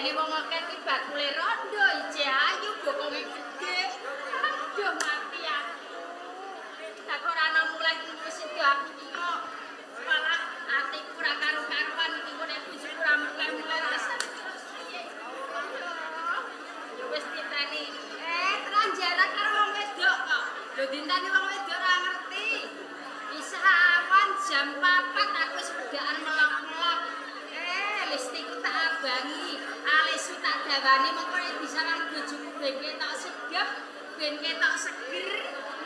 Jane wong akeh iki bakule rondo ije ayu bokonge gedhe. Aduh mati aku. Tak ora ana mulai wis itu aku kok malah atiku ora karo-karuan iki kok nek bojoku ora mulai-mulai rasa. Ya wis diteni. Tenan jarak karo wong wedok kok. Lho dinteni wong wedok ora ngerti. Bisa awan jam 4 aku wis bedaan melok-melok. Listiku tak abangi, alisku tak dawani mengko nek disarang bojoku ben ketok sedep, ben ketok seger,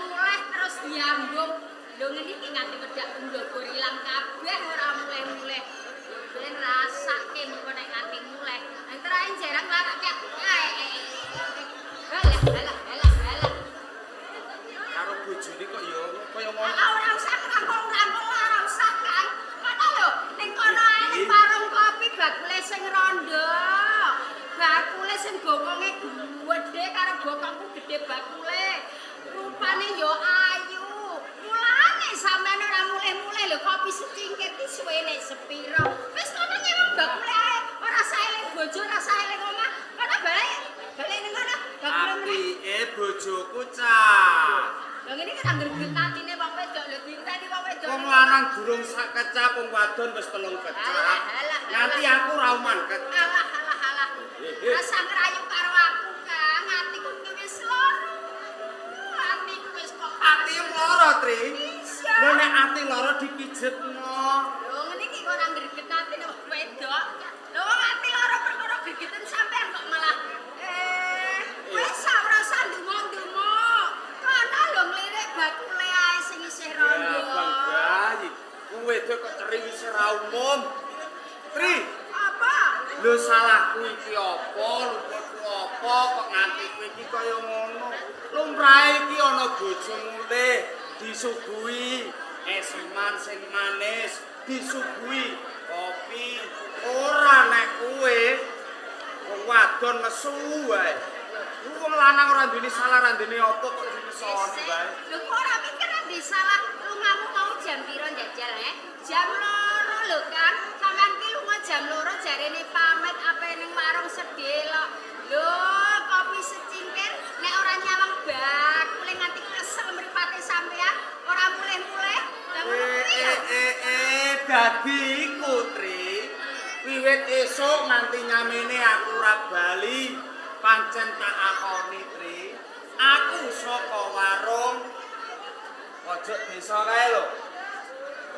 mulih terus diambung. Lho ngene iki nganti wedak ndogor ilang kabeh ora mulih-mulih. Ben rasake mengko nek nganti mulih. Antara jarang larake. Halah. Karo bojone kok ya kaya ngono. Ora usah rangkul-rangkul ora usah kan. Kono lho, ning kono ae ning warung kopi bakule sing rondo. Bakule sing bokonge gedhe karo bokongku gedhe bakule. Rupane yo ayu. Mulane sampean ora mulih-mulih lho kopi secingkir ki suwene sepiro. Wis kono nyewang bakule ae. Ora saeling bojo, ora saeling omah. Kono balik ning kono. Apike bojoku cah. Lha ngene kan anggere getatine wong wedok lho dinteni wong wedok. Wong lanang durung sak kecap, wong wadon wis 3 kecap. Nanti aku ra umanket. Alah. Rasa ngerayu karo aku, Kang. Atiku wis loro. Atiku wis kok. Atimu lara, Tri. Iya. Lho nek ati lara dipijetno. Lho ngene iki kok ora gregetane wong wedok. Lho wong ati lara perkara gegeten sampean kok malah wis ora usah ndonga-ndonga. Kono lho nglirik bakule ae sing isih rondo. Ya, Bang Bayi. Wong wedok kok ceriwis ora umum. Tri, Apa? lho salahku iki apa? Luputku apa kok nganti kowe iki kaya ngono? Lumrahe iki ana bojo mulih disuguhi esiman sing manis, disuguhi kopi. Ora nek kowe wong wadon nesu wae. Wong lanang ora duweni salah, ora duweni apa kok dinesoni wae. Lho kok ora mikir ndi salah lungamu mau jam piro njajal Jam 2 lho kan. Sampeyan ki lunga jam 2 jarene pamit ape ning warung sedelok. Lho kopi secingkir nek ora nyawang bakule nganti kesel mripate sampeyan ora mulih-mulih. Lah ngono kuwi ya. Dadi iku Tri. Wiwit esuk nganti nyamene aku ora bali. Pancen tak akoni, Tri. Aku saka warung pojok desa kae lho.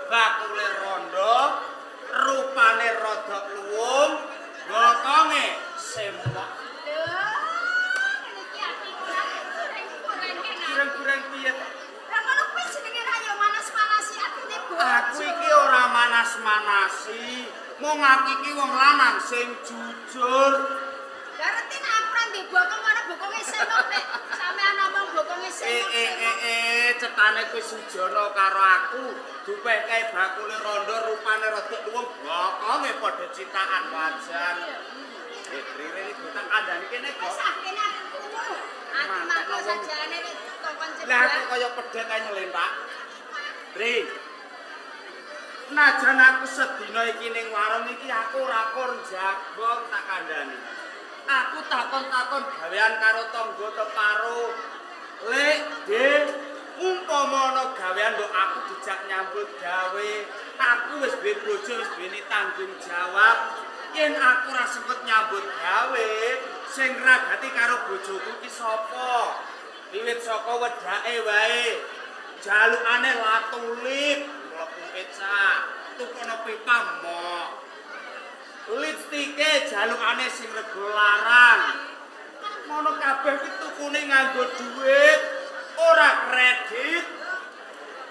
Bakule rondo, rupane rada luwung, bokonge semok. Lho iki ati kurang kena. Kurang-kurang piye? Lah ngono kuwi jenenge ra yo manas-manasi atine bojo. Aku iki ora manas-manasi. Mung aku iki wong lanang sing jujur. Lah reti nek aku ra ndek bokong ana bokonge semok nek sampean ngomong bokonge semok. Cetane kowe sujono karo aku. Dupeh kae bakule rondo rupane rada luwung, bokonge padha citakan wajan. Trire iki tak kandhani kene kok. Wis kene aku. Aku mangko sajane nek kokon cedhak. Lah aku kaya pedhet kae nyelentak. Tri. Najan aku sedina iki ning warung iki aku ora kur jagong tak kandhani. Aku takon-takon gawean karo tangga teparo. Lek, De, umpama ana gawean nduk aku dijak nyambut gawe, aku wis duwe bojo, wis duweni tanggung jawab. Yen aku ora sempet nyambut gawe, sing ngragati karo bojoku ki sapa? Wiwit saka wedake wae. Jalukane latulip, mlebu kecak, tukono pipa mok. Lipstike jalukane sing rego larang. Mono kabeh ki tukune nganggo dhuwit, ora kredit.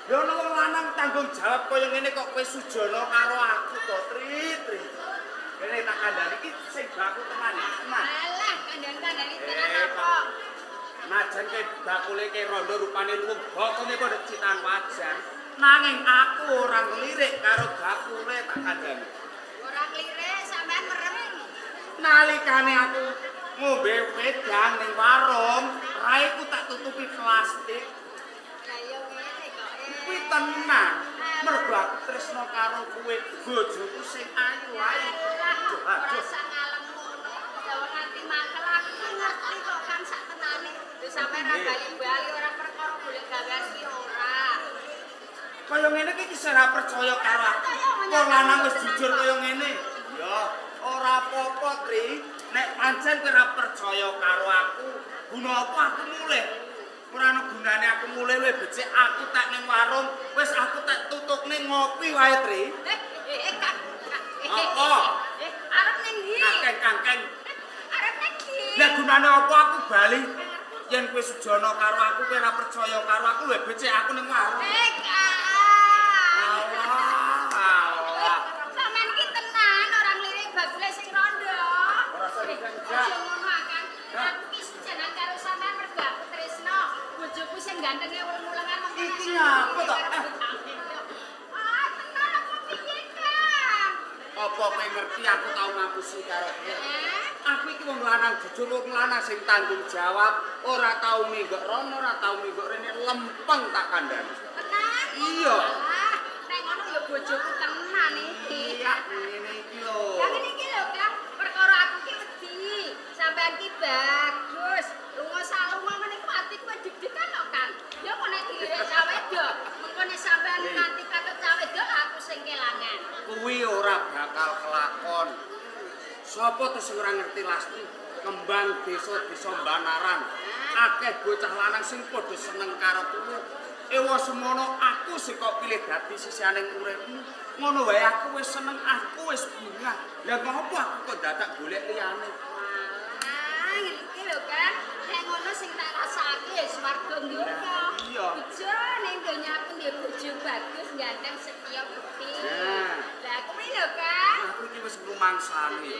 Lha ono wong lanang tanggung jawab kaya ngene kok kowe sujono karo aku to, Tri. Kene tak kandhani iki sing baku tenan. Alah, kandhan-kandhani tenan apa? Najan kowe bakule ki rondo rupane luwung, bokonge padha citan wajan. Nanging aku ora ngelirik karo bakule tak kandhani. Ora klirik sampean merem. Nalikane aku ngombe wedang ning warung, raiku tak tutupi plastik. Lah yo ngene kok. Kuwi tenan. Mergo aku tresno karo kowe, bojoku sing ayu ae. Alah, rasa ngalem ngono. percaya karo aku. Kok lanang wis jujur kaya ngene? Ya, ora apa-apa, Tri. Nek pancen kowe ora percaya karo aku, guna apa aku mulih? Ora ana gunane aku mulih luwih becik aku tak ning warung, wis aku tak tutukne ngopi wae, Tri. Kak. Apa? Arep ning ndi? Kangkeng. Arep ning ndi? Lah gunane apa aku bali? Yen kowe sujana karo aku, kowe ora percaya karo aku luwih becik aku ning warung. Kak. Allah. Sampeyan ki tenan ora nglirik bagule sing rondo. Ora sing Aja ngono kan. Aku ki sejanan karo sampean mergo aku tresno. Bojoku sing gantenge wul-wulengan mong Iki apa to? Tenan apa piye, Kang? Apa kowe ngerti aku tau ngapusi karo kowe? Aku iki wong lanang jujur, wong lanang sing tanggung jawab, ora tau minggok rono, ora tau minggok rene, lempeng tak kandhani. Tenan? Iya. Nek ngono ya bojoku tenan iki. Iya, ngene iki lho. Yang ini ki lho, Kang, perkara aku ki wedi. Sampeyan ki bagus. Lunga salunga ngene ku atiku deg-degan kok, Kang. Ya kok nek dilirik cawe wedok, mengko nek sampeyan nganti katut cawe wedok aku sing kelangan. Kuwi ora bakal kelakon. Sopo tuh sing ora ngerti Lasti? Kembang desa-desa Banaran. Akeh bocah lanang sing padha seneng karo kuwi. Ewa semono aku sing kok pilih dadi sisianing uripmu. Ngono wae aku wis seneng, aku wis bungah. Lah ngopo aku kok dadak golek liyane? Iki lho, Kang. Nek ngono sing tak rasake ya swarga donya. Iya. Bojo ning donya aku ndek bojo bagus, ganteng, setia, bukti. Lah kuwi lho, Kang. Aku iki wis ngrumangsani.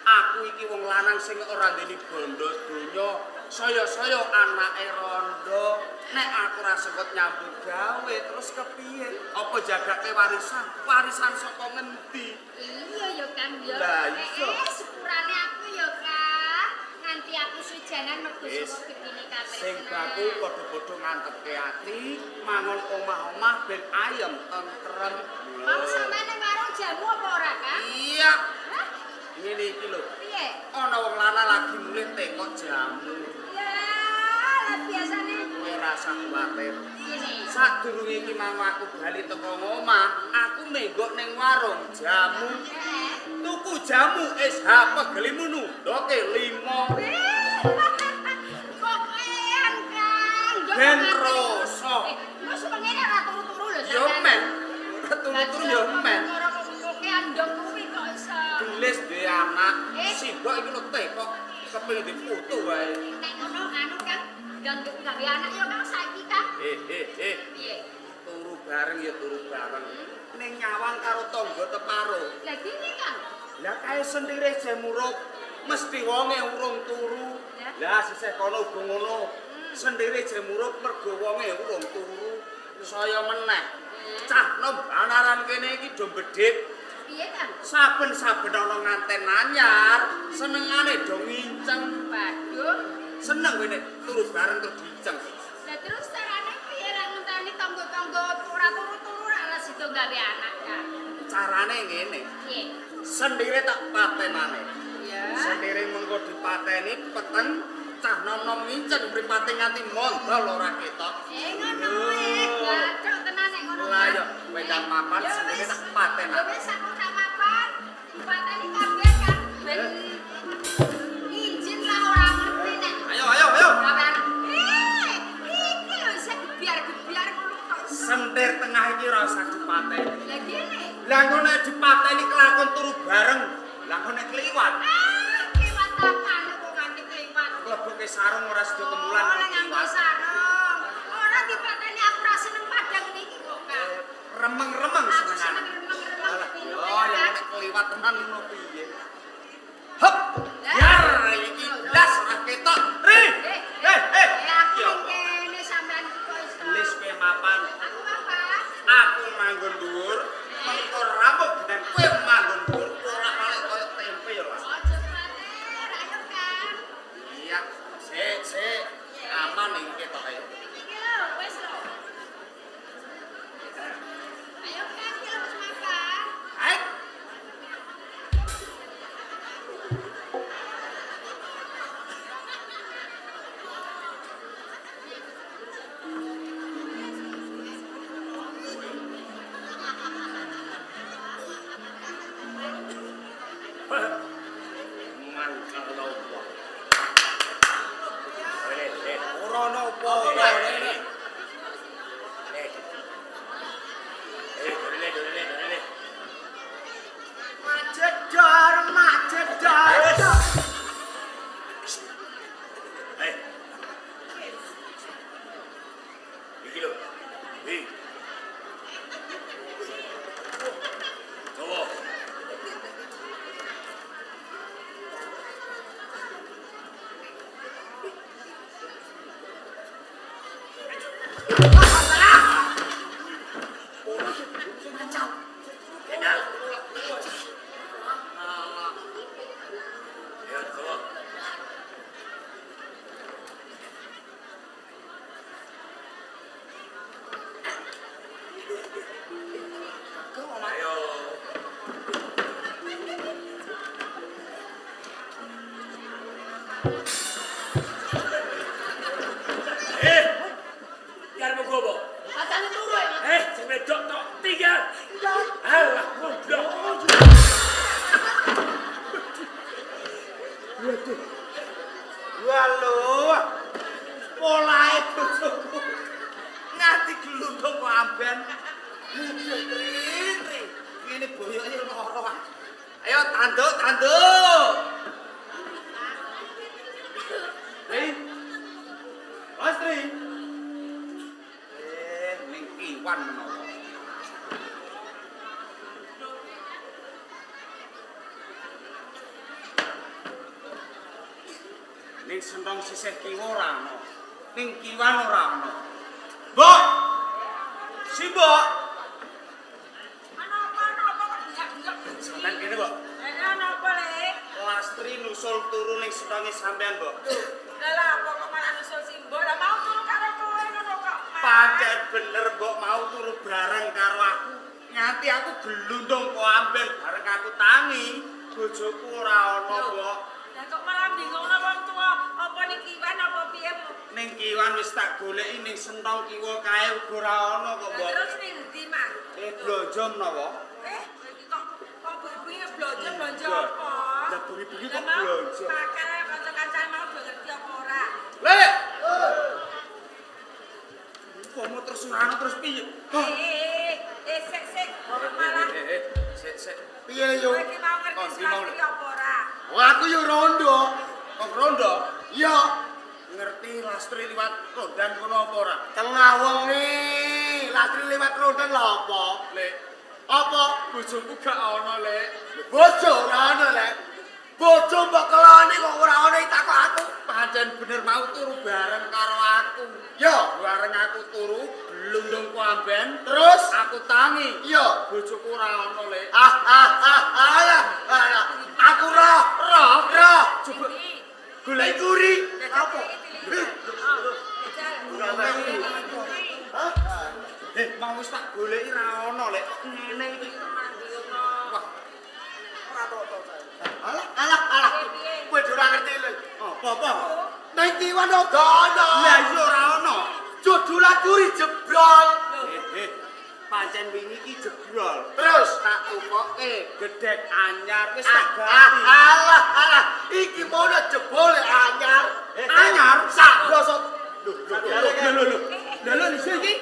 Aku iki wong lanang sing ora ndeni bondo donya, saya-saya anake rondo. Nek aku ora sempet nyambut gawe terus kepiye? Apa jagake warisan? Warisan saka ngendi? Iya ya, Kang ya. Lah, iya. Sepurane aku ya, Kang. Nganti aku sujanan mergo Wis. saka gedine kabeh. Sing baku padha-padha ngantepke ati, mangon omah-omah ben ayem, tentrem. Mau sampeyan ning warung jamu apa ora, Kang? Iya, Hah? ngene iki lho. Piye? Ana wong lanang lagi mulih tekok jamu. Ya, lah biasane Kowe ora usah kuwatir. ngene. Sadurunge iki mau aku bali teko omah, aku menggok ning warung jamu. Tuku jamu SH pegelimu nundoke 5. Kokean, Kang. Ben rasa. Wis pengene ora turu-turu lho Yo men. Ora turu-turu yo men. Ora kokean ndok kuwi kok iso. Gelis duwe anak, sibuk iki lho tekok kepengin difoto wae. Nek ngono anu Kang, gandeng gawe anak ya Kang saiki Kang. Piye? Turu bareng ya turu bareng. Ning nyawang karo tangga teparo. Lah gini Kang. Lah kae sendiri jemurup mesti wonge urung turu. Lah sisih kono uga ngono. Sendiri jemurup mergo wonge urung turu. Saya meneh. Cah nom Banaran kene iki do bedhit. Piye Kang? Saben-saben ana nganten anyar, senengane do nginceng. Waduh. Seneng kowe nek turu bareng terus diinceng. Lah terus carane piye ra ngenteni tangga-tangga ora turu-turu ora sida gawe anak Kang. Carane ngene. Piye? Sendiri tak patenane. Ya. Sendiri mengko dipateni peten cah nom-nom nginceng mripate nganti mondol ora ketok. Ngono gathok tenan nek ngono. Lah yo wedang mapan Ya sendiri wis. tak patenan. Ya wis aku tak mapan. Dipateni kabeh kan ben izin lah ora ngerti nek. Ayo. Gawean. Iki lho sing gebiar-gebiar ngono kok. Sentir tengah iki ora usah dipateni. Lah gini. Lah kok nek dipateni kelakon turu bareng. Lah kok nek kliwat, Kiwat takan kok nganti kliwat. mlebuke sarung ora sida kemulan Ora kok nganggo kliwat. sarung. Ora dipateni aku ra seneng padang niki kok, Kang. Remeng-remeng Aku senengane. seneng remeng-remeng Alah, piye yo ya, ya Kang? nek kliwat tenan ngono piye. Hop. Yar iki blas ora ketok. Ri. Aku Yo. ning kene sampean kok iso. Lis kowe mapan. Aku apa? Aku manggon dhuwur, mengko rambut dan kowe manggon dhuwur ora kaya koyo tempe ya, Mas. Ojo kuwatir, ayo Kang. Iya, sik. Aman iki ketok ae. Iki lho, wis lho. Ayo Kang, ki lho wis makan. Hai. Biar mau gobo. Kacane turu ya, Mas. Sing wedok tok tinggal. Alah, goblok. Walu. Polahe bojoku. Ngati glundung kok amben. Tri. Ini boyoke loro. Ayo tanduk. Tri. Mas Tri. Ning kiwan menawa. Ning sentong sisih kiwa ora ana. Ning kiwan ora ana. Mbok. Si Mbok. Ana apa kok diak-diak. Sampeyan kene, Mbok. Ana apa, Le? Lastri nusul turu ning sentonge sampean, Mbok. Lah apa kok malah nusul Simbo? Lah mau turu karo kowe ngono kok. Pancen bener Mbok mau turu bareng karo aku. Nganti aku glundung kok amben bareng aku tangi. Bojoku ora ana, Mbok. Lah kok malah bingungno wong tuwa, apa ning kiwan apa piye? Ning kiwan wis tak goleki ning sentong kiwa kae uga ora ana kok, Mbok. Terus ning ndi, Mas? Blonjo menawa. Iki kok bengi blonjo apa? Lah bengi-bengi kok Lah mau blonjo. Makane kanca-kancan mau do ngerti apa ora? Lek. Pomo terus ora terus piye? Sik. Malah Sik. Piye yo? kowe iki mau ngerti ngerti apa ora? Aku yo rondo. Kok rondo? Yo, Ngerti Lastri liwat rondan kono apa ora? tengah wengi. Lastri lewat rondan lho apa? Lek, Apa? bojoku gak ana, Lek. Bojo ora ana, Lek. Bojo mbok kelane kok ora ana takok aku. Pancen bener mau turu bareng karo aku. Yo, Bareng aku turu, glundung ku amben, terus aku tangi. yo. Bojoku ora ana, Lek. Alah. Aku roh. Coba Golek guri. Apa? mau wis tak goleki ra ana, Lek. Ngene iki Wah, Alah. Kowe ora ngerti lho. apa? Nang kiwan ora ana. Lah iya ora ana. Jodolan guri jebrol. Pancen wingi iki jebrol. Terus Tak tukoke gedhek anyar wis tak ganti. alah. Iki mono jebole anyar. Anyar? Sak bosok. Lho, lho, lho, lho, lho, lho, lho, lho,